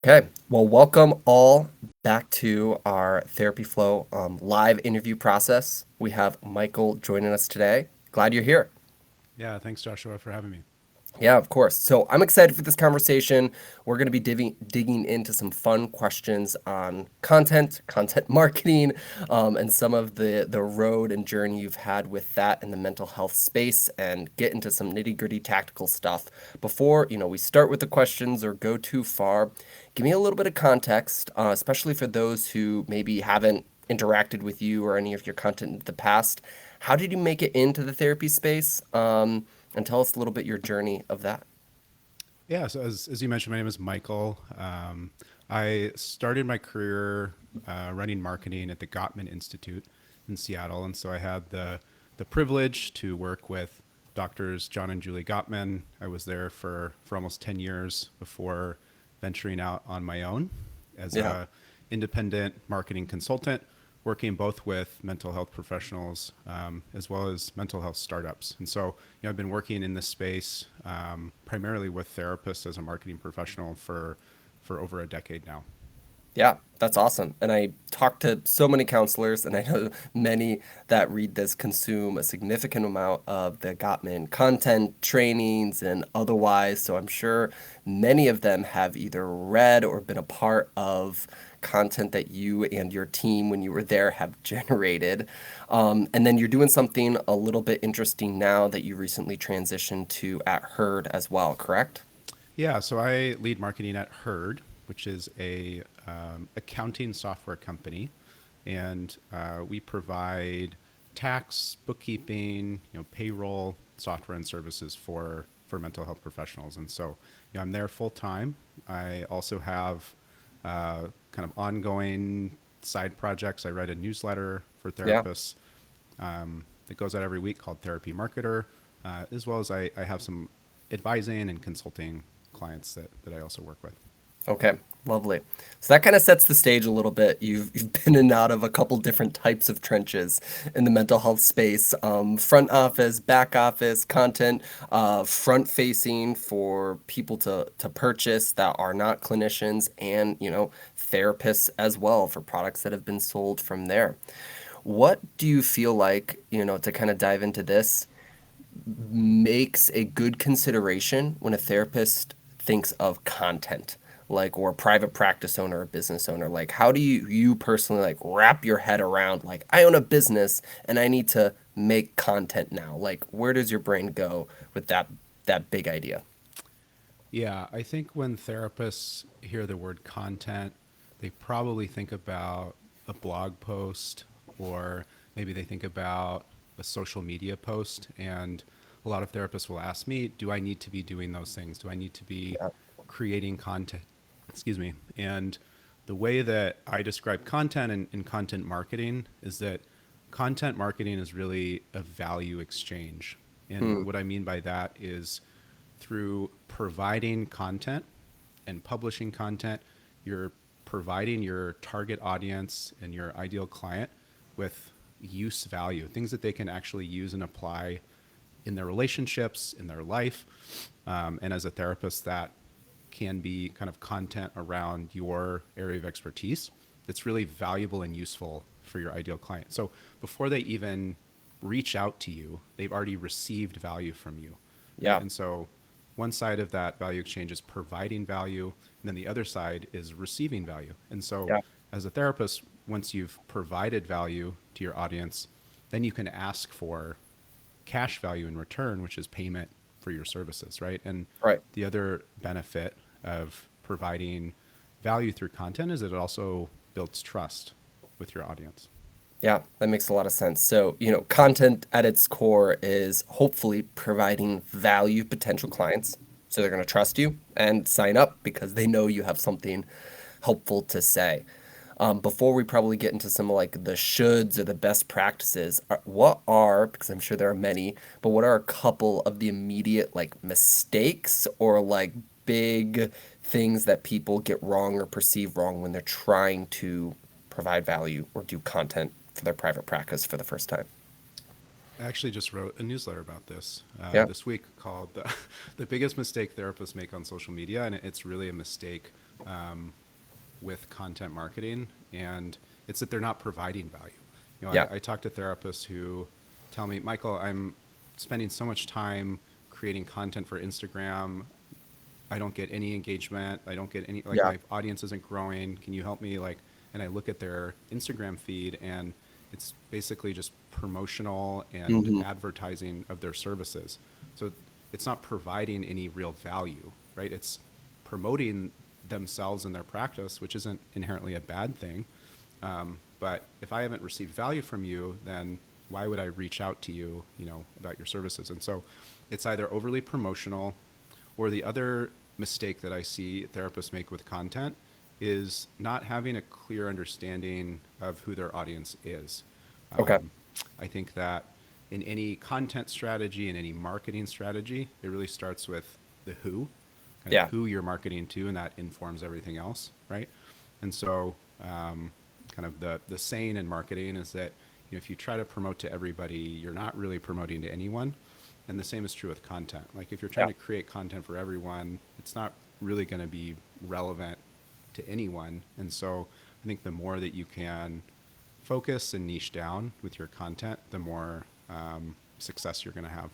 Okay, well, welcome all back to our Therapy Flow live interview process. We have Michael joining us today. Glad you're here. Yeah, thanks, Joshua, for having me. Yeah, of course. So I'm excited for this conversation. We're going to be digging into some fun questions on content marketing, and some of the road and journey you've had with that in the mental health space, and get into some nitty gritty tactical stuff. Before we start with the questions or go too far, give me a little bit of context, especially for those who maybe haven't interacted with you or any of your content in the past. How did you make it into the therapy space? And tell us a little bit your journey of that. Yeah, so as you mentioned, my name is Michael. I started my career running marketing at the Gottman Institute in Seattle, and so I had the privilege to work with doctors John and Julie Gottman. I was there for almost 10 years before venturing out on my own as Yeah. a independent marketing consultant, working both with mental health professionals as well as mental health startups. And so, I've been working in this space primarily with therapists as a marketing professional for over a decade now. Yeah, that's awesome. And I talk to so many counselors, and I know many that read this consume a significant amount of the Gottman content, trainings, and otherwise. So I'm sure many of them have either read or been a part of content that you and your team, when you were there, have generated. And then you're doing something a little bit interesting now that you recently transitioned to at Herd as well, correct? Yeah, so I lead marketing at Herd, which is a accounting software company, and we provide tax, bookkeeping, payroll software and services for mental health professionals. And so, I'm there full time. I also have kind of ongoing side projects. I write a newsletter for Yeah. therapists that goes out every week called Therapy Marketer, as well as I have some advising and consulting clients that I also work with. Okay, lovely. So that kind of sets the stage a little bit. You've been in and out of a couple different types of trenches in the mental health space. Front office, back office, content, front facing for people to purchase that are not clinicians, and therapists as well for products that have been sold from there. What do you feel like, to kind of dive into this, makes a good consideration when a therapist thinks of content, like, or a private practice owner or business owner? Like, how do you personally, like, wrap your head around, like, I own a business and I need to make content now? Like, where does your brain go with that big idea? Yeah, I think when therapists hear the word content, they probably think about a blog post, or maybe they think about a social media post. And a lot of therapists will ask me, do I need to be doing those things? Do I need to be Yeah. creating content? Excuse me. And the way that I describe content in content marketing is that content marketing is really a value exchange. And Hmm. what I mean by that is through providing content and publishing content, you're providing your target audience and your ideal client with use value, things that they can actually use and apply in their relationships, in their life. And as a therapist, that can be kind of content around your area of expertise that's really valuable and useful for your ideal client. So before they even reach out to you, they've already received value from you, right? Yeah. And so one side of that value exchange is providing value, and then the other side is receiving value. And so Yeah. as a therapist, once you've provided value to your audience, then you can ask for cash value in return, which is payment for your services, right? And Right. the other benefit of providing value through content is that it also builds trust with your audience. Yeah, that makes a lot of sense. So, content at its core is hopefully providing value to potential clients. So they're going to trust you and sign up because they know you have something helpful to say. Before we probably get into some, like, the shoulds or the best practices, because I'm sure there are many, but what are a couple of the immediate, like, mistakes or, like, big things that people get wrong or perceive wrong when they're trying to provide value or do content for their private practice for the first time? I actually just wrote a newsletter about this Yeah. this week called the biggest mistake therapists make on social media. And it's really a mistake with content marketing, and it's that they're not providing value. Yeah. I talk to therapists who tell me, Michael, I'm spending so much time creating content for Instagram. I don't get any engagement. I don't get any, like, Yeah. my audience isn't growing. Can you help me? Like, and I look at their Instagram feed, and it's basically just promotional and Hmm. advertising of their services. So it's not providing any real value, right? It's promoting themselves and their practice, which isn't inherently a bad thing. But if I haven't received value from you, then why would I reach out to you, about your services? And so it's either overly promotional, or the other mistake that I see therapists make with content is not having a clear understanding of who their audience is. Okay. I think that in any content strategy and any marketing strategy, it really starts with the who, kind of Yeah. who you're marketing to, and that informs everything else, right? And so, kind of the saying in marketing is that, if you try to promote to everybody, you're not really promoting to anyone. And the same is true with content. Like, if you're trying Yeah. to create content for everyone, it's not really going to be relevant to anyone. And so I think the more that you can focus and niche down with your content, the more success you're going to have.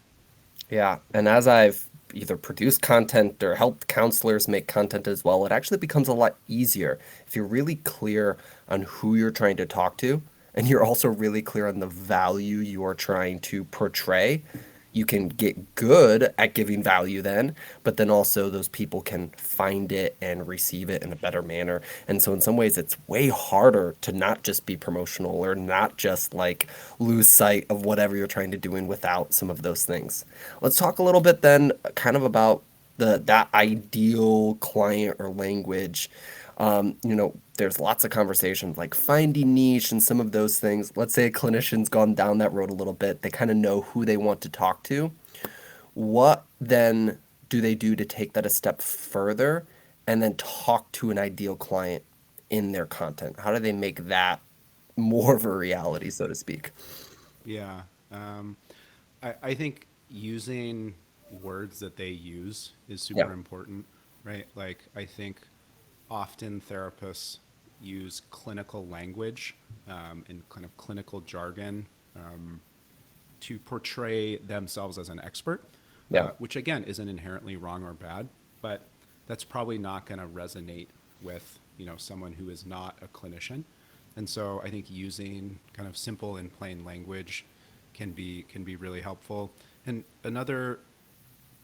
Yeah, and as I've either produced content or helped counselors make content as well, it actually becomes a lot easier if you're really clear on who you're trying to talk to, and you're also really clear on the value you are trying to portray. You can get good at giving value then, but then also those people can find it and receive it in a better manner. And so in some ways it's way harder to not just be promotional or not just like lose sight of whatever you're trying to do in without some of those things. Let's talk a little bit then kind of about that ideal client or language. There's lots of conversations like finding niche and some of those things. Let's say a clinician's gone down that road a little bit. They kind of know who they want to talk to. What then do they do to take that a step further and then talk to an ideal client in their content? How do they make that more of a reality, so to speak? Yeah. Um, I think using words that they use is Yeah. super important, right? Like, I think often therapists use clinical language and kind of clinical jargon to portray themselves as an expert, Yeah. which again isn't inherently wrong or bad, but that's probably not going to resonate with someone who is not a clinician. And so I think using kind of simple and plain language can be really helpful. And another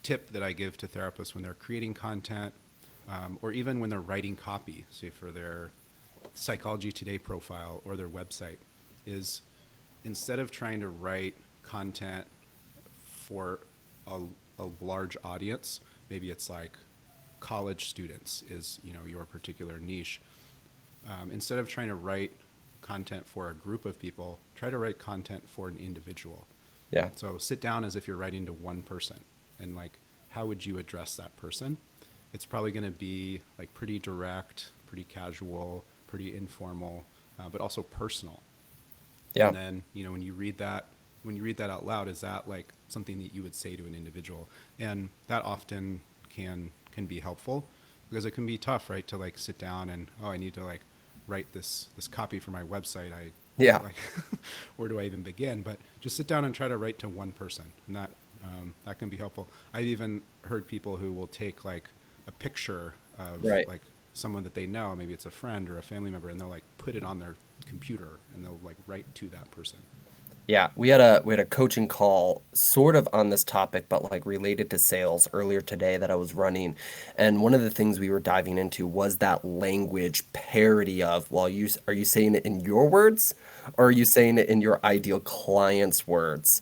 tip that I give to therapists when they're creating content, or even when they're writing copy, say for their Psychology Today profile or their website, is instead of trying to write content for a, a large audience, maybe it's like college students is your particular niche. Instead of trying to write content for a group of people, try to write content for an individual. Yeah. So sit down as if you're writing to one person, and like, how would you address that person? It's probably going to be like pretty direct, pretty casual, pretty informal, but also personal. Yeah. And then, when you read that out loud, is that like something that you would say to an individual? And that often can be helpful, because it can be tough, right? To like sit down and, oh, I need to like write this copy for my website. I Yeah. like, where do I even begin? But just sit down and try to write to one person, and that can be helpful. I've even heard people who will take like a picture of Right. like someone that they know, maybe it's a friend or a family member, and they'll like put it on their computer and they'll like write to that person. Yeah, we had a coaching call sort of on this topic, but like related to sales earlier today that I was running. And one of the things we were diving into was that language parody of, well, are you saying it in your words or are you saying it in your ideal client's words?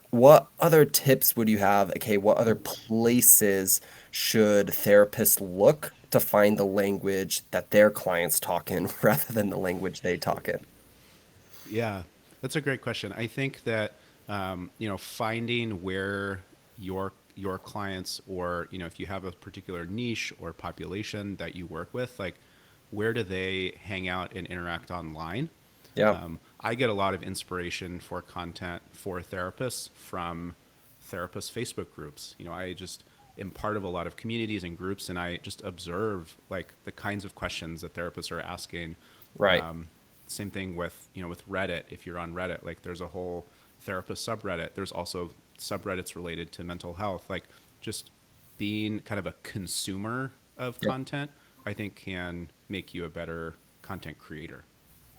What other tips would you have? Okay, what other places should therapists look to find the language that their clients talk in rather than the language they talk in? Yeah, that's a great question. I think that finding where your clients, or if you have a particular niche or population that you work with, like, where do they hang out and interact online? Yeah. I get a lot of inspiration for content for therapists from therapist Facebook groups. I just am part of a lot of communities and groups, and I just observe like the kinds of questions that therapists are asking. Right. Um, Same thing with with Reddit. If you're on Reddit, like there's a whole therapist subreddit. There's also subreddits related to mental health. Like just being kind of a consumer of Yep. content, I think can make you a better content creator.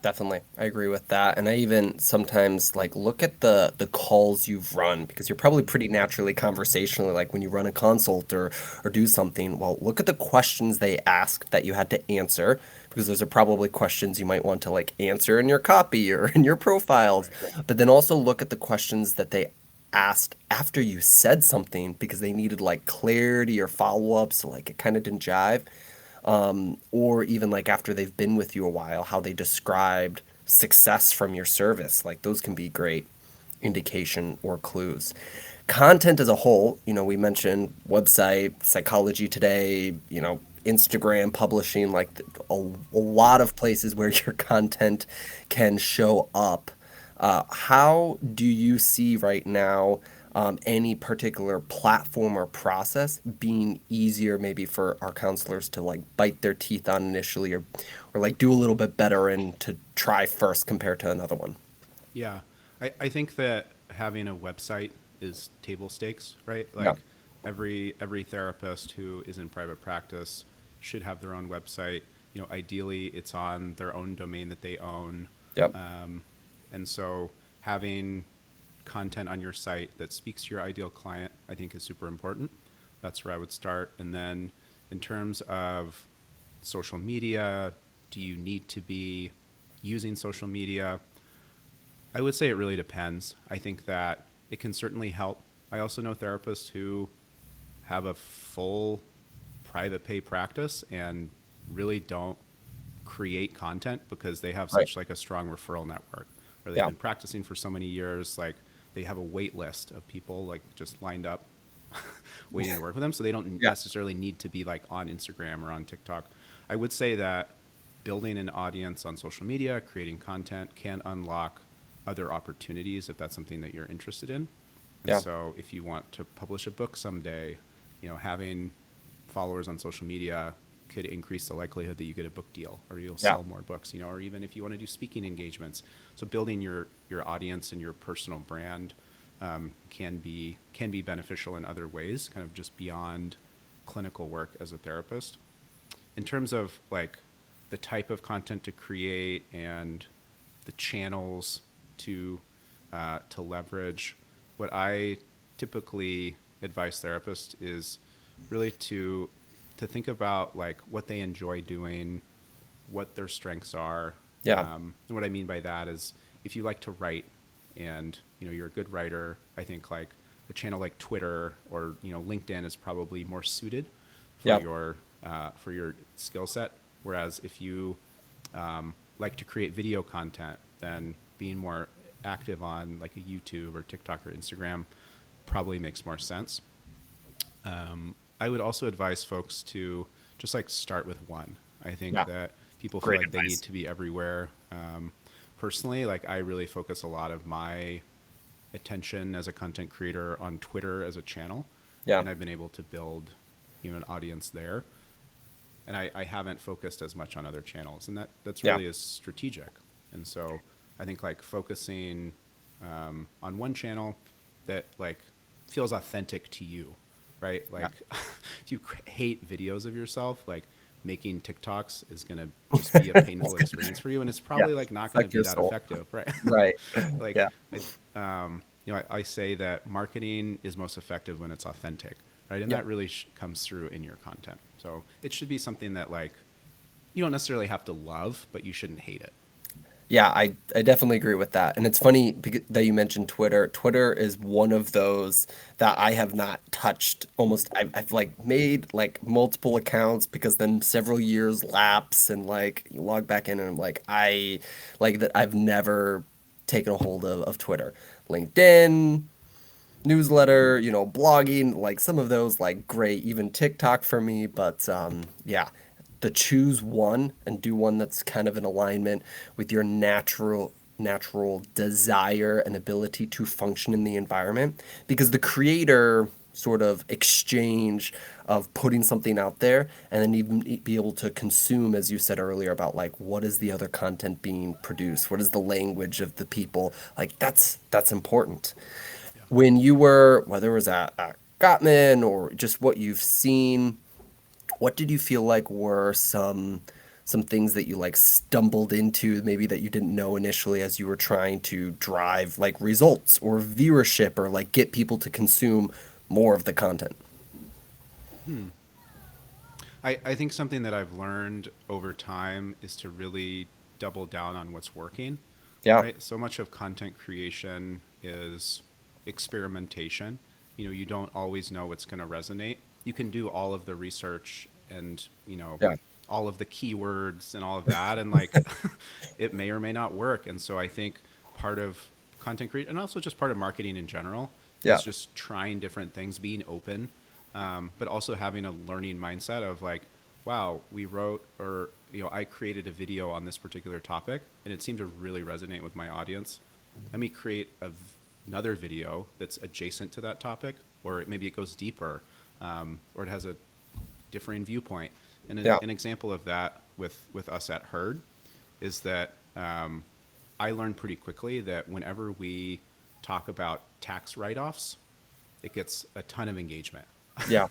Definitely. I agree with that. And I even sometimes like look at the calls you've run because you're probably pretty naturally conversationally like when you run a consult or do something. Well, look at the questions they asked that you had to answer because those are probably questions you might want to like answer in your copy or in your profiles. Right. But then also look at the questions that they asked after you said something because they needed like clarity or follow-up, so like it kind of didn't jive, or even like after they've been with you a while, how they described success from your service. Like those can be great indication or clues. Content as a whole, we mentioned website, Psychology Today, Instagram publishing, like a lot of places where your content can show up. How do you see right now any particular platform or process being easier maybe for our counselors to like bite their teeth on initially or like do a little bit better and to try first compared to another one? Yeah. I think that having a website is table stakes, right? Yeah. Like every therapist who is in private practice should have their own website. Ideally it's on their own domain that they own. Yep. And so having content on your site that speaks to your ideal client, I think is super important. That's where I would start. And then in terms of social media, do you need to be using social media? I would say it really depends. I think that it can certainly help. I also know therapists who have a full private pay practice and really don't create content because they have Right. such like a strong referral network, or they've Yeah. been practicing for so many years, like they have a wait list of people like just lined up waiting to work with them, so they don't Yeah. necessarily need to be like on Instagram or on TikTok. I would say that building an audience on social media, creating content can unlock other opportunities if that's something that you're interested in. And Yeah. so if you want to publish a book someday, having followers on social media could increase the likelihood that you get a book deal or you'll Yeah. sell more books, or even if you want to do speaking engagements. So building your audience and your personal brand can be beneficial in other ways, kind of just beyond clinical work as a therapist. In terms of like the type of content to create and the channels to leverage, what I typically advise therapists is really to think about like what they enjoy doing, what their strengths are. Yeah. And what I mean by that is if you like to write and you're a good writer, I think like a channel like Twitter or LinkedIn is probably more suited Yeah. for your skill set. Whereas if you like to create video content, then being more active on like a YouTube or TikTok or Instagram probably makes more sense. I would also advise folks to just like start with one. I think Yeah. that people feel Great like they need advice. to be everywhere. Personally, like I really focus a lot of my attention as a content creator on Twitter as a channel, Yeah. and I've been able to build an audience there. And I haven't focused as much on other channels, and that's Yeah. really is strategic. And so I think like focusing on one channel that like feels authentic to you, right? Yeah. Like if you hate videos of yourself, like making TikToks is gonna just be a painful experience for you, and it's Yeah. probably like not gonna Suck be your that soul. effective, right? Right. Like Yeah. I say that marketing is most effective when it's authentic, right? And Yep. that really comes through in your content. So it should be something that like you don't necessarily have to love, but you shouldn't hate it. Yeah, I definitely agree with that. And it's funny that you mentioned Twitter. Twitter is one of those that I have not touched almost. I've like made like multiple accounts because then several years lapse and like you log back in and I'm like, I like that I've never taken a hold of Twitter. LinkedIn, newsletter, blogging, like some of those like great, even TikTok for me, but yeah, to choose one and do one that's kind of in alignment with your natural desire and ability to function in the environment because the creator sort of exchange of putting something out there and then even be able to consume, as you said earlier, about like what is the other content being produced, what is the language of the people, like that's important. Yeah. When you were, whether it was at Gottman or just what you've seen, what did you feel like were some things that you like stumbled into, maybe that you didn't know initially as you were trying to drive like results or viewership or like get people to consume more of the content? Hmm. I think something that I've learned over time is to really double down on what's working, Yeah. right? So much of content creation is experimentation. You don't always know what's going to resonate. You can do all of the research and, Yeah. all of the keywords and all of that, and like it may or may not work. And so I think part of content creation and also just part of marketing in general is Yeah. just trying different things, being open, but also having a learning mindset of like, wow, we wrote or I created a video on this particular topic and it seemed to really resonate with my audience. Let me create another video that's adjacent to that topic, or maybe it goes deeper, or it has a differing viewpoint. And Yeah. an example of that with us at Herd is that I learned pretty quickly that whenever we talk about tax write-offs, it gets a ton of engagement. Yeah.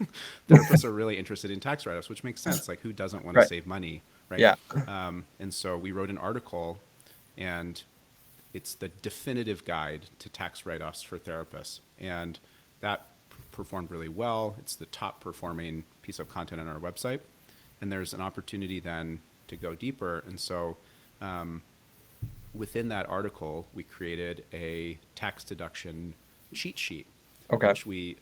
Therapists are really interested in tax write-offs, which makes sense. Like, who doesn't want to Right. save money, right? Yeah. And so we wrote an article, and it's the definitive guide to tax write-offs for therapists, and that performed really well. It's the top performing piece of content on our website, and there's an opportunity then to go deeper. And so within that article, we created a tax deduction cheat sheet, Okay. which we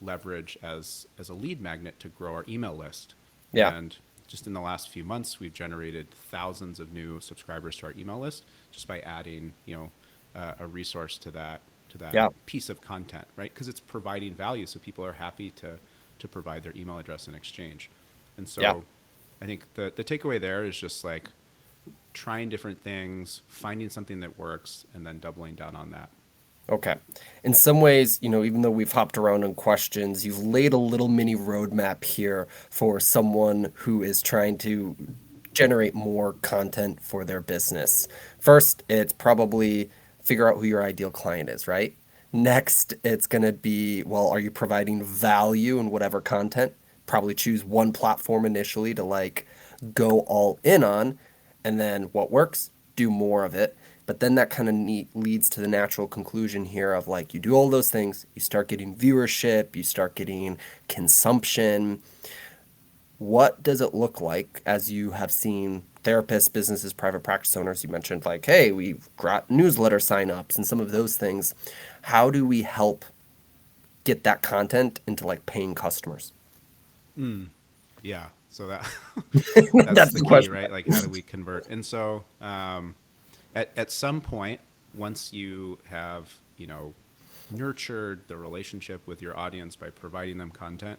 leverage as a lead magnet to grow our email list. Yeah. And just in the last few months, we've generated thousands of new subscribers to our email list just by adding, a resource to that Yeah. piece of content, right? Because it's providing value, so people are happy to provide their email address in exchange. And Yeah. so, I think the takeaway there is just like trying different things, finding something that works, and then doubling down on that. Okay. In some ways, even though we've hopped around on questions, you've laid a little mini roadmap here for someone who is trying to generate more content for their business. First, it's probably figure out who your ideal client is, right? Next, it's going to be, well, are you providing value in whatever content? Probably choose one platform initially to like go all in on, and then what works, do more of it. But then that kind of leads to the natural conclusion here of like you do all those things, you start getting viewership, you start getting consumption. What does it look like as you have seen therapists, businesses, private practice owners? You mentioned like, hey, we've got newsletter signups and some of those things. How do we help get that content into like paying customers? Yeah. So that that's That's the the key, question. right? Like, how do we convert? And so, at some point, once you have, nurtured the relationship with your audience by providing them content,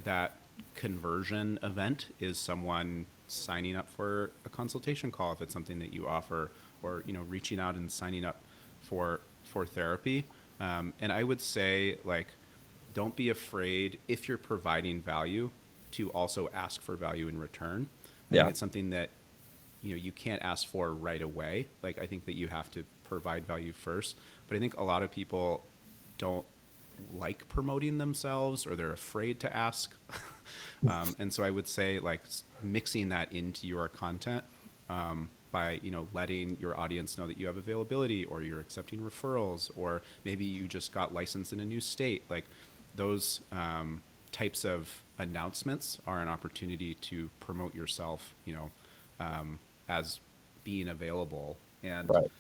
that conversion event is someone signing up for a consultation call if it's something that you offer, or reaching out and signing up for therapy. And I would say, like, don't be afraid if you're providing value to also ask for value in return. I think Yeah. it's something that you can't ask for right away. Like, I think that you have to provide value first. But I think a lot of people don't like promoting themselves, or they're afraid to ask. And so I would say, like, mixing that into your content, by letting your audience know that you have availability, or you're accepting referrals, or maybe you just got licensed in a new state. Like, those types of announcements are an opportunity to promote yourself, as being available. And Right.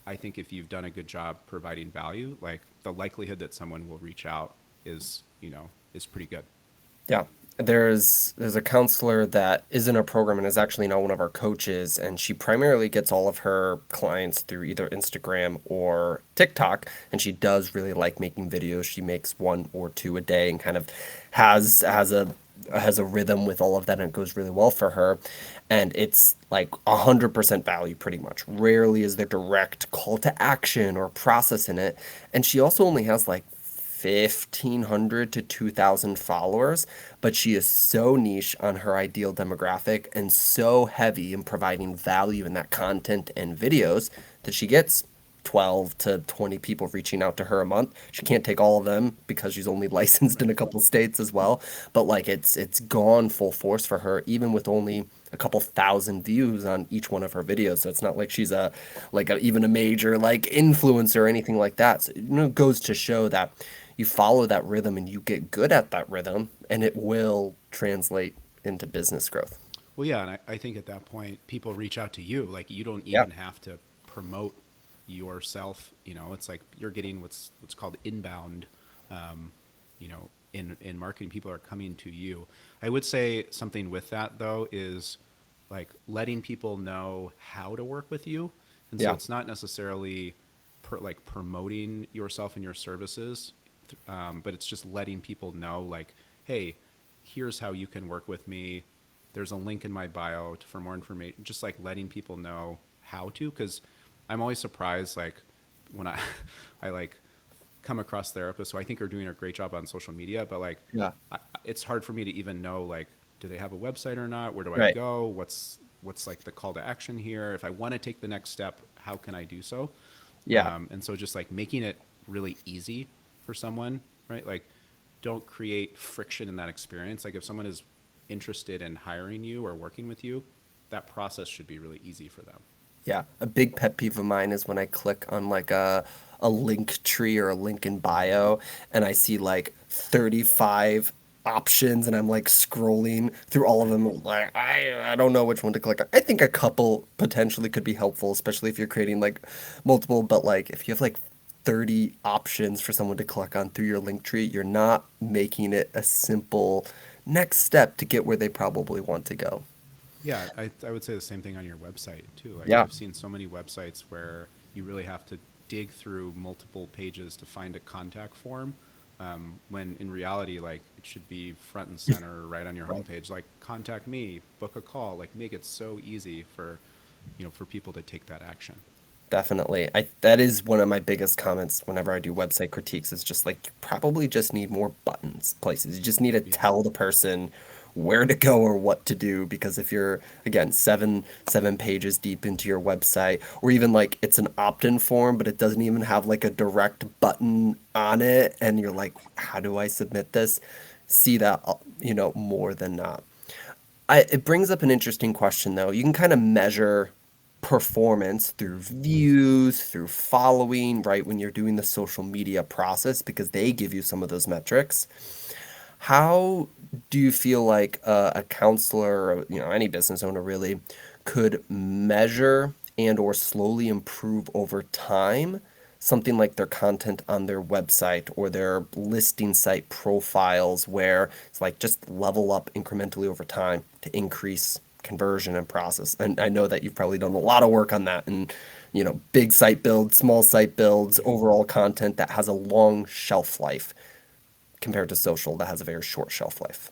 I think if you've done a good job providing value, like, the likelihood that someone will reach out is pretty good. Yeah. There's a counselor that is in a program and is actually now one of our coaches, and she primarily gets all of her clients through either Instagram or TikTok, and she does really like making videos. She makes one or two a day and kind of has a rhythm with all of that, and it goes really well for her. And it's like 100% value pretty much. Rarely is there direct call to action or process in it. And she also only has like 1,500 to 2,000 followers, but she is so niche on her ideal demographic and so heavy in providing value in that content and videos that she gets 12 to 20 people reaching out to her a month. She can't take all of them because she's only licensed in Right. a couple states as well, but like it's gone full force for her even with only a couple thousand views on each one of her videos. So it's not like she's a even a major like influencer or anything like that. So, it goes to show that you follow that rhythm and you get good at that rhythm and it will translate into business growth. Well, yeah, and I think at that point, people reach out to you. Like you don't Yeah. even have to promote yourself. You know, it's like you're getting what's called inbound. You know, in marketing, people are coming to you. I would say something with that though is like letting people know how to work with you, and so Yeah. it's not necessarily like promoting yourself and your services, but it's just letting people know like, hey, here's how you can work with me. There's a link in my bio for more information. Just like letting people know how to, because I'm always surprised like when I like come across therapists who I think are doing a great job on social media, but like Yeah. it's hard for me to even know like, do they have a website or not? Where do I Right. go? What's like the call to action here? If I want to take the next step, how can I do so? Yeah. And so just like making it really easy for someone, right? Like don't create friction in that experience. Like if someone is interested in hiring you or working with you, that process should be really easy for them. Yeah, a big pet peeve of mine is when I click on like a link tree or a link in bio and I see like 35 options and I'm like scrolling through all of them like I don't know which one to click on. I think a couple potentially could be helpful, especially if you're creating like multiple, but like if you have like 30 options for someone to click on through your link tree, you're not making it a simple next step to get where they probably want to go. Yeah, I would say the same thing on your website too. Like Yeah, I've seen so many websites where you really have to dig through multiple pages to find a contact form, when in reality, like it should be front and center right on your right. homepage. Like contact me, book a call, like make it so easy for, for people to take that action. Definitely. That is one of my biggest comments whenever I do website critiques is just like you probably just need more buttons places. You just need to Yeah. tell the person where to go or what to do because if you're again seven pages deep into your website or even like it's an opt-in form but it doesn't even have like a direct button on it and you're like how do I submit this? See that more than not. It brings up an interesting question though. You can kind of measure performance through views, through following, right? When you're doing the social media process because they give you some of those metrics. How do you feel like a counselor or any business owner really could measure and or slowly improve over time something like their content on their website or their listing site profiles where it's like just level up incrementally over time to increase conversion and process. And I know that you've probably done a lot of work on that and big site builds, small site builds, Yeah. overall content that has a long shelf life compared to social that has a very short shelf life.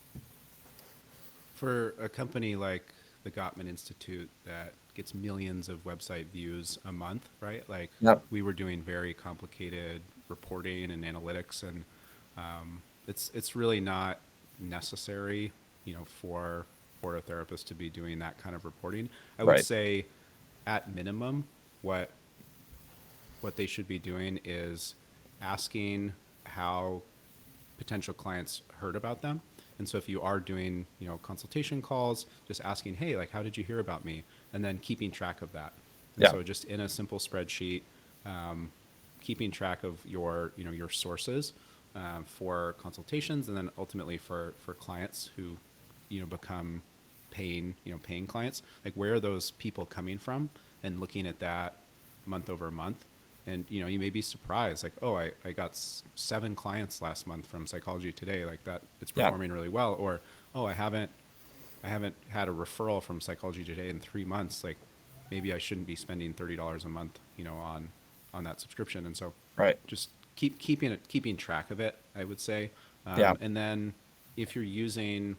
For a company like the Gottman Institute that gets millions of website views a month, right? Like Yep. we were doing very complicated reporting and analytics, and it's really not necessary, for a therapist to be doing that kind of reporting. I would Right. say, at minimum, what what they should be doing is asking how potential clients heard about them. And so if you are doing, consultation calls, just asking, hey, like, how did you hear about me? And then keeping track of that. And Yeah. so just in a simple spreadsheet, um, keeping track of your sources, for consultations, and then ultimately for clients who, become paying clients. Like, where are those people coming from? And looking at that month over month, and you may be surprised, like, oh, I got 7 clients last month from Psychology Today, like that it's Yeah. performing really well. Or, oh, I haven't had a referral from Psychology Today in 3 months, like maybe I shouldn't be spending $30 a month, on that subscription. And so Right. just keeping track of it, I would say. Yeah. And then if you're using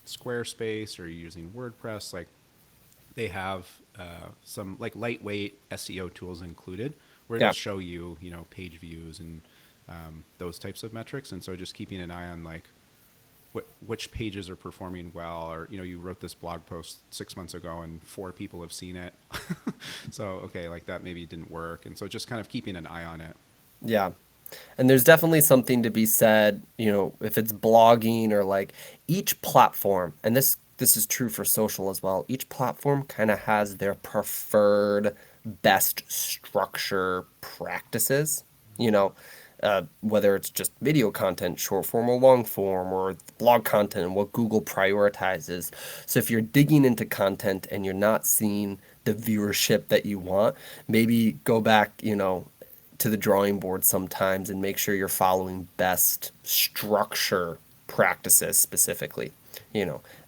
Squarespace or you're using WordPress, like they have some like lightweight SEO tools included where it'll Yeah. show you, page views and those types of metrics. And so just keeping an eye on like which pages are performing well, or you wrote this blog post 6 months ago and 4 people have seen it. So okay, like that maybe didn't work, and so just kind of keeping an eye on it. Yeah. And there's definitely something to be said, if it's blogging or like each platform, and this is true for social as well. Each platform kind of has their preferred best structure practices, you know, whether it's just video content, short form or long form, or blog content, and what Google prioritizes. So if you're digging into content and you're not seeing the viewership that you want, maybe go back, to the drawing board sometimes and make sure you're following best structure practices specifically.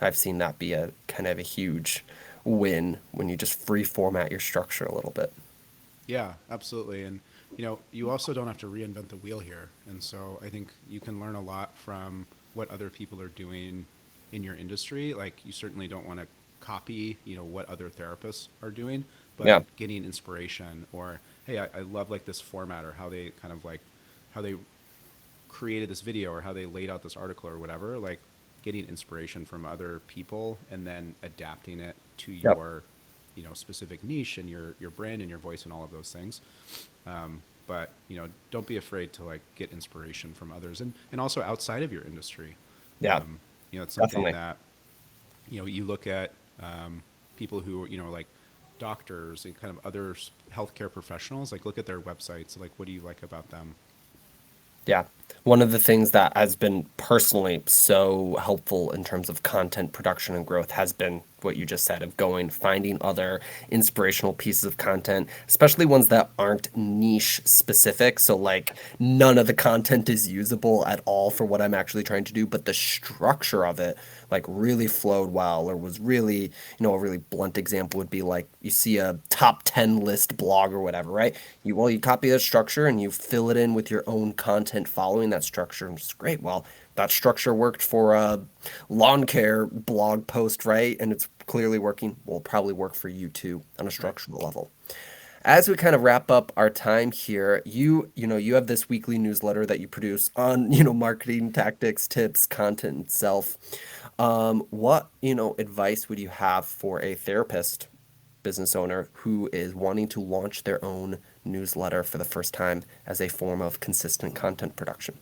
I've seen that be a kind of a huge win when you just free format your structure a little bit. Yeah, absolutely. And you also don't have to reinvent the wheel here. And so I think you can learn a lot from what other people are doing in your industry. Like you certainly don't want to copy, what other therapists are doing, but Yeah. getting inspiration, or hey, I love like this format, or how they kind of like how they created this video, or how they laid out this article or whatever, like getting inspiration from other people and then adapting it to Yep. your specific niche and your brand and your voice and all of those things. But don't be afraid to like get inspiration from others, and also outside of your industry. Yeah. It's something Definitely. that you look at, people who like doctors and kind of other healthcare professionals, like look at their websites, like what do you like about them? Yeah. One of the things that has been personally so helpful in terms of content production and growth has been what you just said of finding other inspirational pieces of content, especially ones that aren't niche specific. So, like, none of the content is usable at all for what I'm actually trying to do, but the structure of it, like, really flowed well or was really, a really blunt example would be like you see a top 10 list blog or whatever, right? You copy that structure and you fill it in with your own content following that structure, and it's great. Well, that structure worked for a lawn care blog post, right? And it's clearly working. Will probably work for you too on a Right. structural level. As we kind of wrap up our time here, you have this weekly newsletter that you produce on, marketing tactics, tips, content itself. What, advice would you have for a therapist, business owner who is wanting to launch their own newsletter for the first time as a form of consistent content production?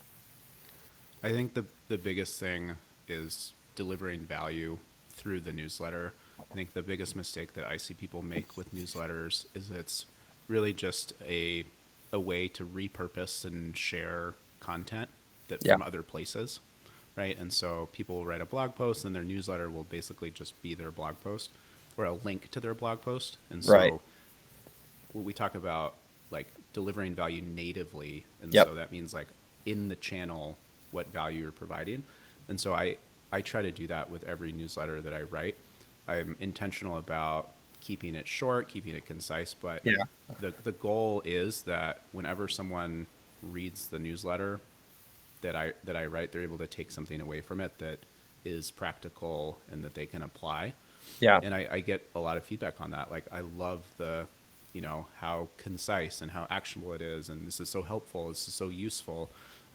I think the biggest thing is delivering value through the newsletter. I think the biggest mistake that I see people make with newsletters is it's really just a way to repurpose and share content that Yeah. from other places, right? And so people will write a blog post, and their newsletter will basically just be their blog post or a link to their blog post. And Right. so we talk about like delivering value natively, and Yep. so that means like in the channel what value you're providing. And so I try to do that with every newsletter that I write. I'm intentional about keeping it short, keeping it concise, but Yeah. the goal is that whenever someone reads the newsletter that I write, they're able to take something away from it that is practical and that they can apply. Yeah. And I get a lot of feedback on that. Like I love how concise and how actionable it is, and this is so helpful, this is so useful,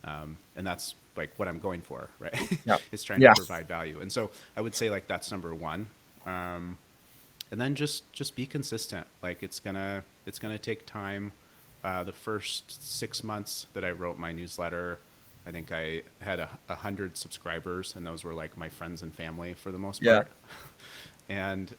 and that's like what I'm going for, right? Yeah. Is trying to Yeah. provide value. And so I would say like that's number one. And then just be consistent. Like it's gonna take time. The first 6 months that I wrote my newsletter, I think I had 100 subscribers, and those were like my friends and family for the most Yeah. part. And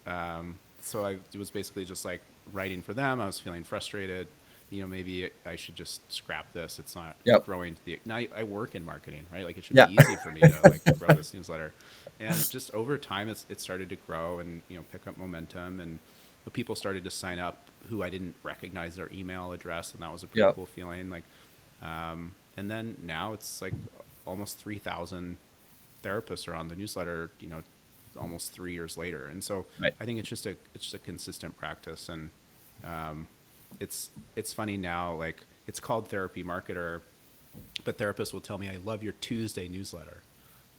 so it was basically just like writing for them. I was feeling frustrated. Maybe I should just scrap this. It's not Yep. growing to the. Now I work in marketing, right? Like it should Yeah. be easy for me to like grow this newsletter. And just over time, it started to grow and pick up momentum, and the people started to sign up who I didn't recognize their email address, and that was a pretty Yep. cool feeling. Like, and then now it's like almost 3,000 therapists are on the newsletter. Almost 3 years later, and so Right. I think it's just a consistent practice. And it's funny now, like it's called Therapy Marketer, but therapists will tell me, I love your Tuesday newsletter,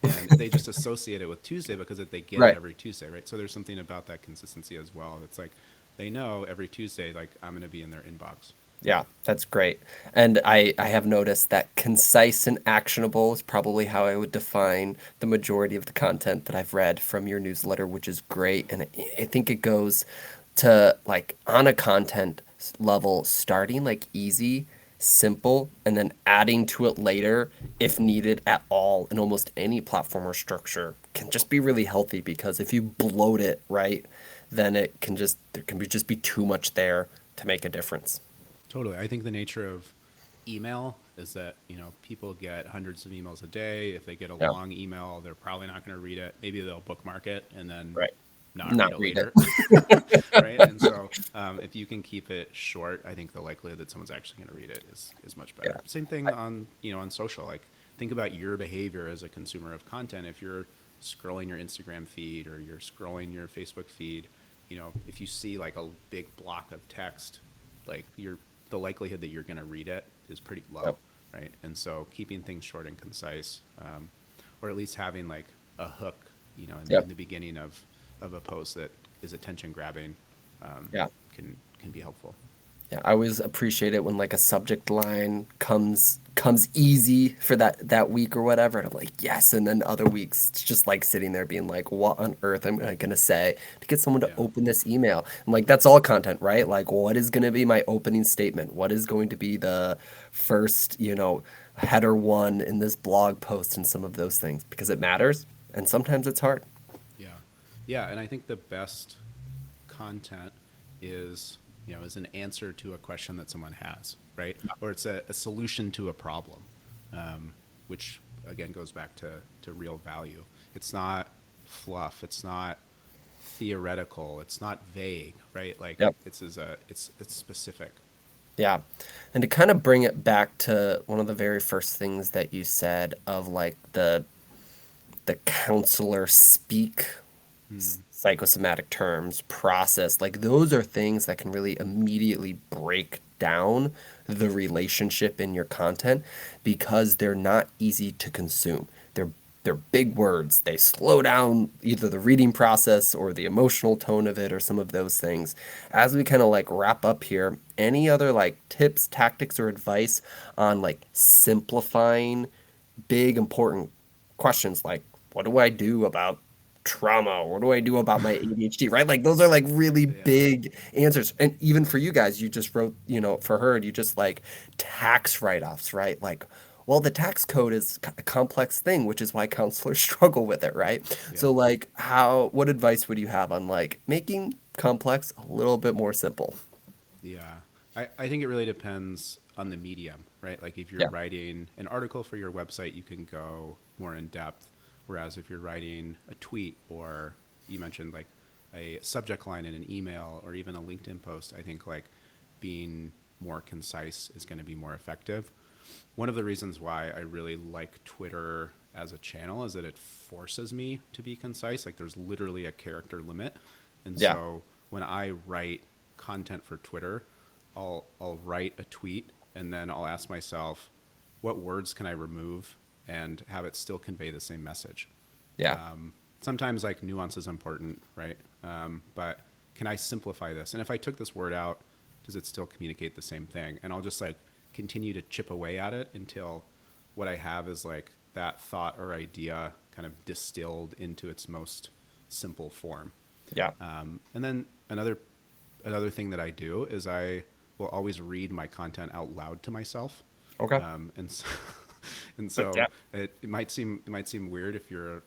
and they just associate it with Tuesday because they get it Right. every Tuesday, right? So there's something about that consistency as well. It's like they know every Tuesday, like I'm going to be in their inbox. Yeah, that's great. And I have noticed that concise and actionable is probably how I would define the majority of the content that I've read from your newsletter, which is great. And I think it goes to like on a content level, starting like easy, simple, and then adding to it later if needed at all in almost any platform or structure can just be really healthy because if you bloat it, right, then it can just there can be just be too much there to make a difference. Totally. I think the nature of email is that, people get hundreds of emails a day. If they get a Yeah. long email, they're probably not going to read it. Maybe they'll bookmark it and then Right. not read Not it read it. later. Right. And so, if you can keep it short, I think the likelihood that someone's actually going to read it is much Yeah. better. Same thing on, on social. Like, think about your behavior as a consumer of content. If you're scrolling your Instagram feed or you're scrolling your Facebook feed, if you see like a big block of text, like the likelihood that you're going to read it is pretty Yep. low, right? And so keeping things short and concise, or at least having like a hook, in Yep. the beginning of a post that is attention grabbing, Yeah. can be helpful. Yeah. I always appreciate it when like a subject line comes easy for that week or whatever. And I'm like, yes. And then other weeks it's just like sitting there being like, what on earth am I gonna say to get someone to Yeah, open this email? I'm like, that's all content, right? Like, what is gonna be my opening statement? What is going to be the first, header one in this blog post and some of those things because it matters. And sometimes it's hard. yeah, yeah. And I think the best content is is an answer to a question that someone has, right? Or it's a solution to a problem, which again goes back to real value. It's not fluff. It's not theoretical. It's not vague, right? Like Yep. it's specific. Yeah. And to kind of bring it back to one of the very first things that you said of like the counselor speak Hmm. psychosomatic terms, process, like those are things that can really immediately break down the relationship in your content because they're not easy to consume. They're big words. They slow down either the reading process or the emotional tone of it or some of those things. As we kind of like wrap up here, any other like tips, tactics, or advice on like simplifying big important questions like what do I do about trauma? What do I do about my ADHD? Right? Like those are like really Yeah, big answers. And even for you guys, you just wrote, for her, you just like tax write-offs, right? Like, well, the tax code is a complex thing, which is why counselors struggle with it, right? yeah, So like what advice would you have on like making complex a little bit more simple? yeah. I think it really depends on the medium, right? Like if you're Yeah. writing an article for your website, you can go more in depth. Whereas if you're writing a tweet or you mentioned like a subject line in an email or even a LinkedIn post, I think like being more concise is going to be more effective. One of the reasons why I really like Twitter as a channel is that it forces me to be concise. Like there's literally a character limit. And Yeah. so when I write content for Twitter, I'll write a tweet and then I'll ask myself, what words can I remove and have it still convey the same message? Yeah. Sometimes like nuance is important, right? But can I simplify this? And if I took this word out, does it still communicate the same thing? And I'll just like continue to chip away at it until what I have is like that thought or idea kind of distilled into its most simple form. Yeah. And then another thing that I do is I will always read my content out loud to myself. Okay. And so, and Yeah. so it might seem weird if you're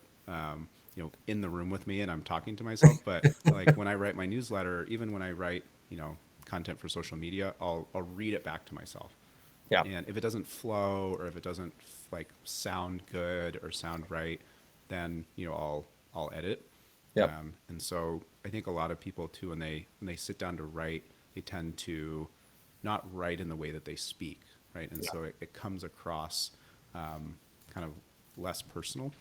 in the room with me and I'm talking to myself, but like when I write my newsletter, even when I write content for social media, I'll read it back to myself. Yeah. And if it doesn't flow or if it doesn't like sound good or sound right, then I'll edit. Yep. And so I think a lot of people too, when they sit down to write, they tend to not write in the way that they speak, right? And Yeah. so it comes across kind of less personal.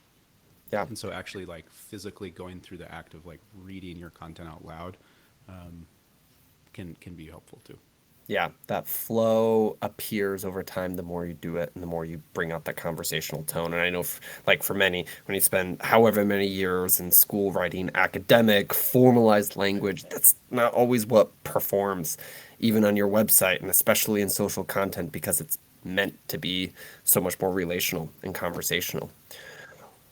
Yeah. And so actually like physically going through the act of like reading your content out loud can be helpful too. Yeah, that flow appears over time the more you do it and the more you bring out that conversational tone. And I know, like for many, when you spend however many years in school writing academic, formalized language, that's not always what performs, even on your website and especially in social content because it's meant to be so much more relational and conversational.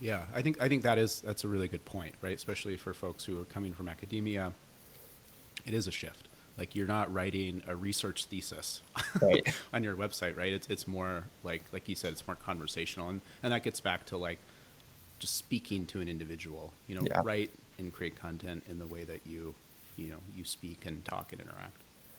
Yeah, I think that's a really good point, right? Especially for folks who are coming from academia, it is a shift. Like you're not writing a research thesis Right. on your website, right? It's more like you said, it's more conversational, and that gets back to like just speaking to an individual. You know, Yeah. write and create content in the way that you speak and talk and interact.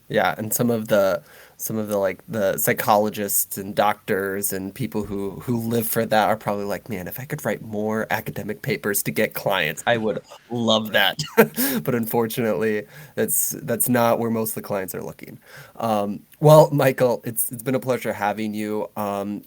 Yeah, and some of the like the psychologists and doctors and people who live for that are probably like, man, if I could write more academic papers to get clients, I would love that. But unfortunately, that's not where most of the clients are looking. Well, Michael, it's been a pleasure having you.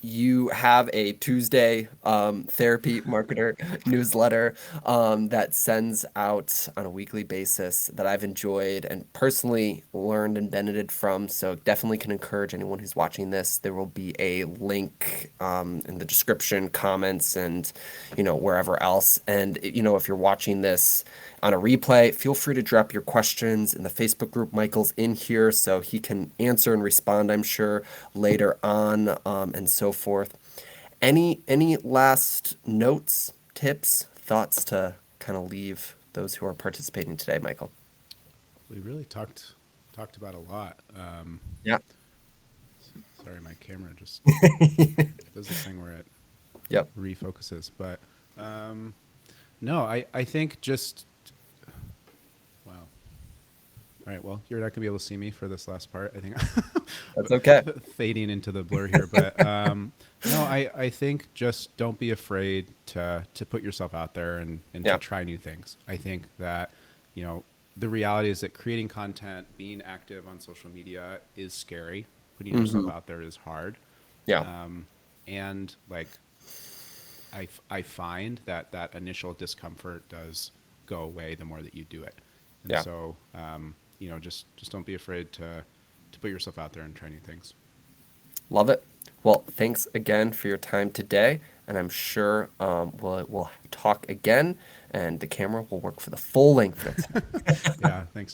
You have a Tuesday therapy marketer newsletter that sends out on a weekly basis that I've enjoyed and personally learned and benefited from. So definitely can encourage anyone who's watching this. There will be a link in the description, comments, and wherever else. And if you're watching this on a replay, feel free to drop your questions in the Facebook group. Michael's in here, so he can answer and respond, I'm sure, later on, and so forth. Any last notes, tips, thoughts to kind of leave those who are participating today, Michael? We really talked about a lot. Yeah. Sorry, my camera just does this thing where it Yep. refocuses. But no, I think just wow. All right, well, you're not gonna be able to see me for this last part. I think That's okay. fading into the blur here, but no, I think just don't be afraid to put yourself out there and to Yeah. try new things. I think that you know the reality is that creating content, being active on social media is scary. Putting yourself Hmm. out there is hard, Yeah. and like I find that that initial discomfort does go away the more that you do it. And Yeah. so, just don't be afraid to put yourself out there and try new things. Love it. Well, thanks again for your time today, and I'm sure we'll talk again, and the camera will work for the full length. Yeah, thanks, John.